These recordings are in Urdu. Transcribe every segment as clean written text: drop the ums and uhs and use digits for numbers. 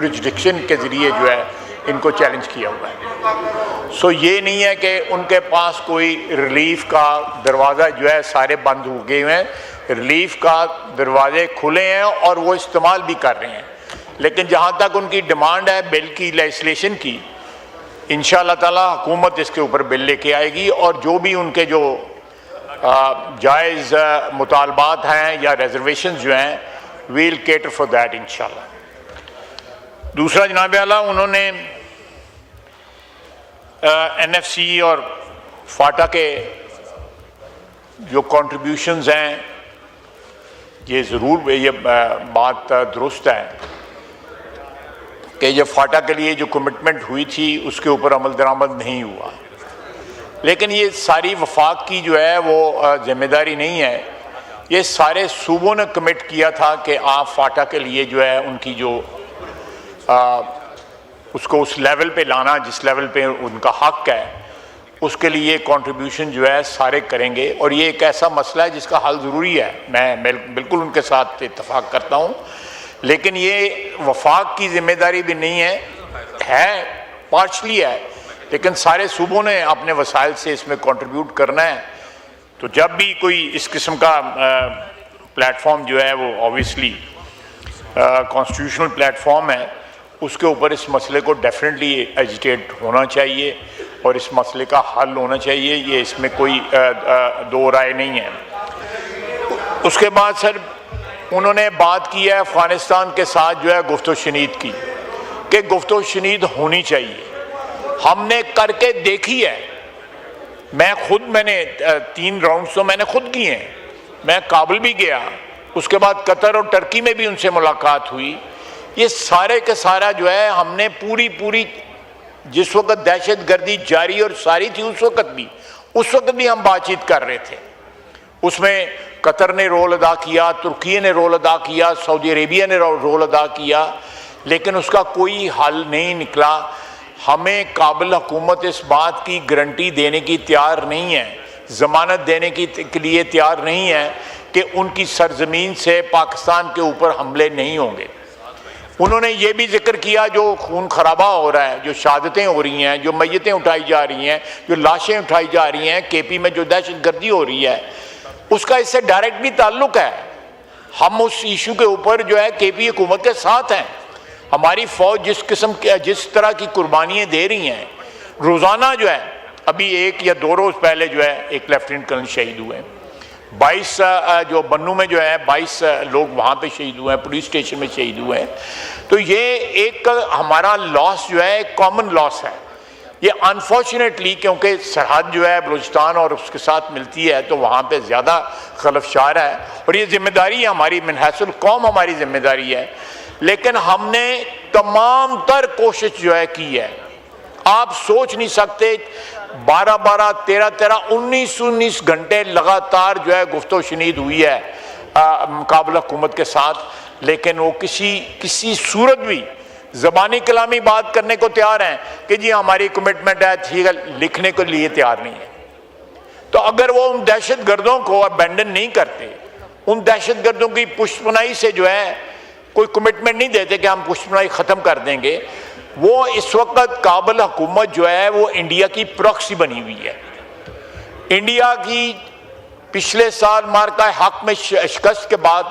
جوریسڈکشن کے ذریعے جو ہے ان کو چیلنج کیا ہوا ہے. سو یہ نہیں ہے کہ ان کے پاس کوئی ریلیف کا دروازہ جو ہے سارے بند ہو گئے ہوئے ہیں. ریلیف کا دروازے کھلے ہیں اور وہ استعمال بھی کر رہے ہیں. لیکن جہاں تک ان کی ڈیمانڈ ہے بل کی لیجسلیشن کی، انشاءاللہ تعالی حکومت اس کے اوپر بل لے کے آئے گی، اور جو بھی ان کے جو جائز مطالبات ہیں یا ریزرویشنز جو ہیں ویل کیٹر فار دیٹ انشاءاللہ. دوسرا جناب اعلیٰ، انہوں نے این ایف سی اور فاٹا کے جو کنٹریبیوشنز ہیں، یہ ضرور یہ بات درست ہے کہ یہ فاٹا کے لیے جو کمٹمنٹ ہوئی تھی اس کے اوپر عمل درآمد نہیں ہوا. لیکن یہ ساری وفاق کی جو ہے وہ ذمہ داری نہیں ہے. یہ سارے صوبوں نے کمٹ کیا تھا کہ آپ فاٹا کے لیے جو ہے ان کی جو اس کو اس لیول پہ لانا جس لیول پہ ان کا حق ہے، اس کے لیے کنٹریبیوشن جو ہے سارے کریں گے. اور یہ ایک ایسا مسئلہ ہے جس کا حل ضروری ہے، میں بالکل ان کے ساتھ اتفاق کرتا ہوں. لیکن یہ وفاق کی ذمہ داری بھی نہیں ہے پارشلی ہے، لیکن سارے صوبوں نے اپنے وسائل سے اس میں کنٹریبیوٹ کرنا ہے. تو جب بھی کوئی اس قسم کا پلیٹ فارم جو ہے وہ اوبیسلی کانسٹیٹیوشنل پلیٹ فارم ہے، اس کے اوپر اس مسئلے کو ڈیفینیٹلی ایجیٹیٹ ہونا چاہیے اور اس مسئلے کا حل ہونا چاہیے. یہ اس میں کوئی دو رائے نہیں ہے. اس کے بعد سر انہوں نے بات کی ہے افغانستان کے ساتھ جو ہے گفت و شنید کی، کہ گفت و شنید ہونی چاہیے. ہم نے کر کے دیکھی ہے. میں نے 3 راؤنڈز تو میں نے خود کیے ہیں. میں کابل بھی گیا، اس کے بعد قطر اور ٹرکی میں بھی ان سے ملاقات ہوئی. یہ سارے کا سارا جو ہے ہم نے پوری جس وقت دہشت گردی جاری اور ساری تھی اس وقت بھی ہم بات چیت کر رہے تھے. اس میں قطر نے رول ادا کیا، ترکی نے رول ادا کیا، سعودی عربیہ نے رول ادا کیا، لیکن اس کا کوئی حل نہیں نکلا. ہمیں کابل حکومت اس بات کی گارنٹی دینے کی تیار نہیں ہے، ضمانت دینے کے لیے تیار نہیں ہے کہ ان کی سرزمین سے پاکستان کے اوپر حملے نہیں ہوں گے. انہوں نے یہ بھی ذکر کیا جو خون خرابہ ہو رہا ہے، جو شہادتیں ہو رہی ہیں، جو میتیں اٹھائی جا رہی ہیں، جو لاشیں اٹھائی جا رہی ہیں، کے پی میں جو دہشت گردی ہو رہی ہے، اس کا اس سے ڈائریکٹ بھی تعلق ہے. ہم اس ایشو کے اوپر جو ہے کے پی حکومت کے ساتھ ہیں. ہماری فوج جس طرح کی قربانیاں دے رہی ہیں روزانہ، جو ہے ابھی 1 یا 2 روز پہلے جو ہے ایک لیفٹیننٹ کرنل شہید ہوئے، 22 جو بنو میں جو ہے 22 لوگ وہاں پہ شہید ہوئے ہیں، پولیس اسٹیشن میں شہید ہوئے ہیں. تو یہ ایک ہمارا لاس جو ہے ایک کامن لاس ہے. یہ انفارچونیٹلی کیونکہ سرحد جو ہے بلوچستان اور اس کے ساتھ ملتی ہے تو وہاں پہ زیادہ خلفشار ہے، اور یہ ذمہ داری ہماری من حیث القوم ہماری ذمہ داری ہے. لیکن ہم نے تمام تر کوشش جو ہے کی ہے. آپ سوچ نہیں سکتے 12 13 19 گھنٹے لگاتار جو ہے گفت و شنید ہوئی ہے کابل حکومت کے ساتھ، لیکن وہ کسی صورت بھی زبانی کلامی بات کرنے کو تیار ہیں کہ جی ہماری کمٹمنٹ ہے، ٹھیک ہے، لکھنے کے لیے تیار نہیں ہے. تو اگر وہ ان دہشت گردوں کو ابینڈن نہیں کرتے، ان دہشت گردوں کی پشت پناہی سے جو ہے کوئی کمٹمنٹ نہیں دیتے کہ ہم پشت پناہی ختم کر دیں گے، وہ اس وقت کابل حکومت جو ہے وہ انڈیا کی پراکسی بنی ہوئی ہے. انڈیا کی پچھلے سال مارکہ حق میں شکست کے بعد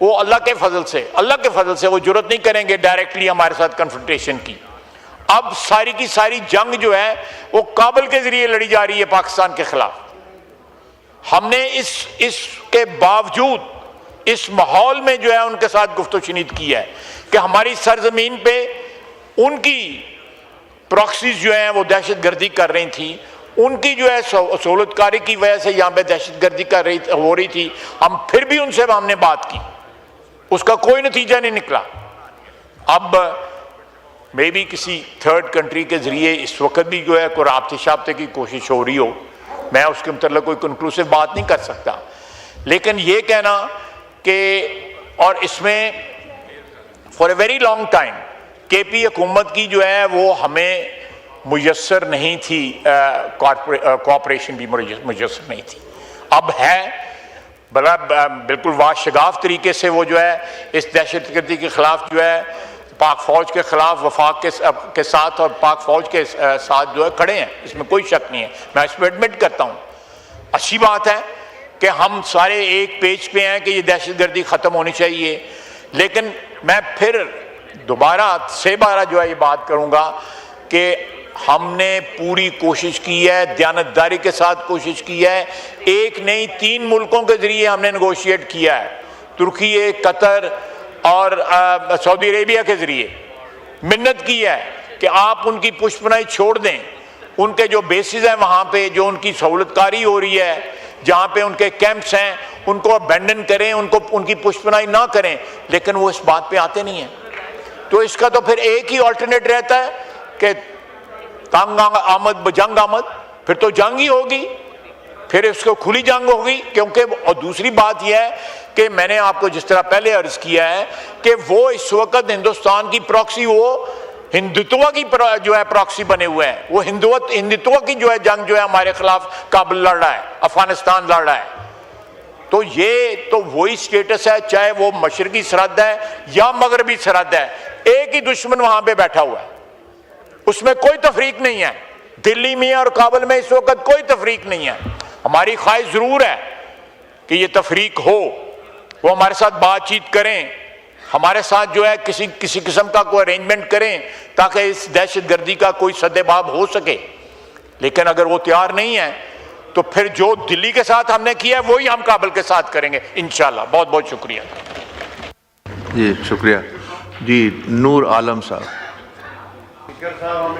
وہ اللہ کے فضل سے وہ جرات نہیں کریں گے ڈائریکٹلی ہمارے ساتھ کنفرنٹیشن کی. اب ساری کی ساری جنگ جو ہے وہ کابل کے ذریعے لڑی جا رہی ہے پاکستان کے خلاف. ہم نے اس کے باوجود اس ماحول میں جو ہے ان کے ساتھ گفت و شنید کی ہے کہ ہماری سرزمین پہ ان کی پراکسیز جو ہیں وہ دہشت گردی کر رہی تھیں، ان کی جو ہے سہولت کاری کی وجہ سے یہاں پہ دہشت گردی ہو رہی تھی. ہم پھر بھی ان سے ہم نے بات کی، اس کا کوئی نتیجہ نہیں نکلا. اب میں بھی کسی تھرڈ کنٹری کے ذریعے اس وقت بھی جو ہے کوئی رابطے شابطے کی کوشش ہو رہی ہو، میں اس کے متعلق کوئی کنکلوسیو بات نہیں کر سکتا. لیکن یہ کہنا کہ اور اس میں for a very long time کے پی حکومت کی جو ہے وہ ہمیں میسر نہیں تھی، کوآپریشن بھی میسر نہیں تھی. اب ہے بالکل واشگاف طریقے سے وہ جو ہے اس دہشت گردی کے خلاف جو ہے پاک فوج کے خلاف وفاق کے ساتھ اور پاک فوج کے ساتھ جو ہے کھڑے ہیں، اس میں کوئی شک نہیں ہے، میں اس میں ایڈمٹ کرتا ہوں۔ اچھی بات ہے کہ ہم سارے ایک پیج پہ ہیں کہ یہ دہشت گردی ختم ہونی چاہیے، لیکن میں پھر دوبارہ سے بارہ جو ہے یہ بات کروں گا کہ ہم نے پوری کوشش کی ہے، دیانتداری کے ساتھ کوشش کی ہے، ایک نہیں 3 ملکوں کے ذریعے ہم نے نیگوشیٹ کیا ہے، ترکی، قطر اور سعودی عربیہ کے ذریعے منت کی ہے کہ آپ ان کی پشت پناہی چھوڑ دیں، ان کے جو بیسز ہیں وہاں پہ جو ان کی سہولت کاری ہو رہی ہے، جہاں پہ ان کے کیمپس ہیں ان کو ابینڈن کریں، ان کی پشت پناہی نہ کریں، لیکن وہ اس بات پہ آتے نہیں ہیں۔ تو اس کا تو پھر ایک ہی آلٹرنیٹ رہتا ہے کہ تنگ آمد بجنگ آمد، پھر تو جنگ ہی ہوگی، پھر اس کو کھلی جنگ ہوگی، کیونکہ اور دوسری بات یہ ہے کہ میں نے آپ کو جس طرح پہلے عرض کیا ہے کہ وہ اس وقت ہندوستان کی پراکسی، وہ ہندوتوا کی جو ہے پراکسی بنے ہوئے ہیں، وہ ہندوتوا کی جو ہے جنگ جو ہے ہمارے خلاف کابل لڑ رہا ہے، افغانستان لڑ رہا ہے۔ تو یہ تو وہی سٹیٹس ہے، چاہے وہ مشرقی سرحد ہے یا مغربی سرحد ہے، ایک ہی دشمن وہاں پہ بیٹھا ہوا ہے، اس میں کوئی تفریق نہیں ہے۔ دلی میں اور کابل میں اس وقت کوئی تفریق نہیں ہے۔ ہماری خواہش ضرور ہے کہ یہ تفریق ہو، وہ ہمارے ساتھ بات چیت کریں، ہمارے ساتھ جو ہے کسی قسم کا کوئی ارینجمنٹ کریں تاکہ اس دہشت گردی کا کوئی سدباب ہو سکے، لیکن اگر وہ تیار نہیں ہے تو پھر جو دلی کے ساتھ ہم نے کیا ہے وہی ہم کابل کے ساتھ کریں گے انشاءاللہ۔ بہت بہت شکریہ۔ جی شکریہ۔ جی نور عالم صاحب۔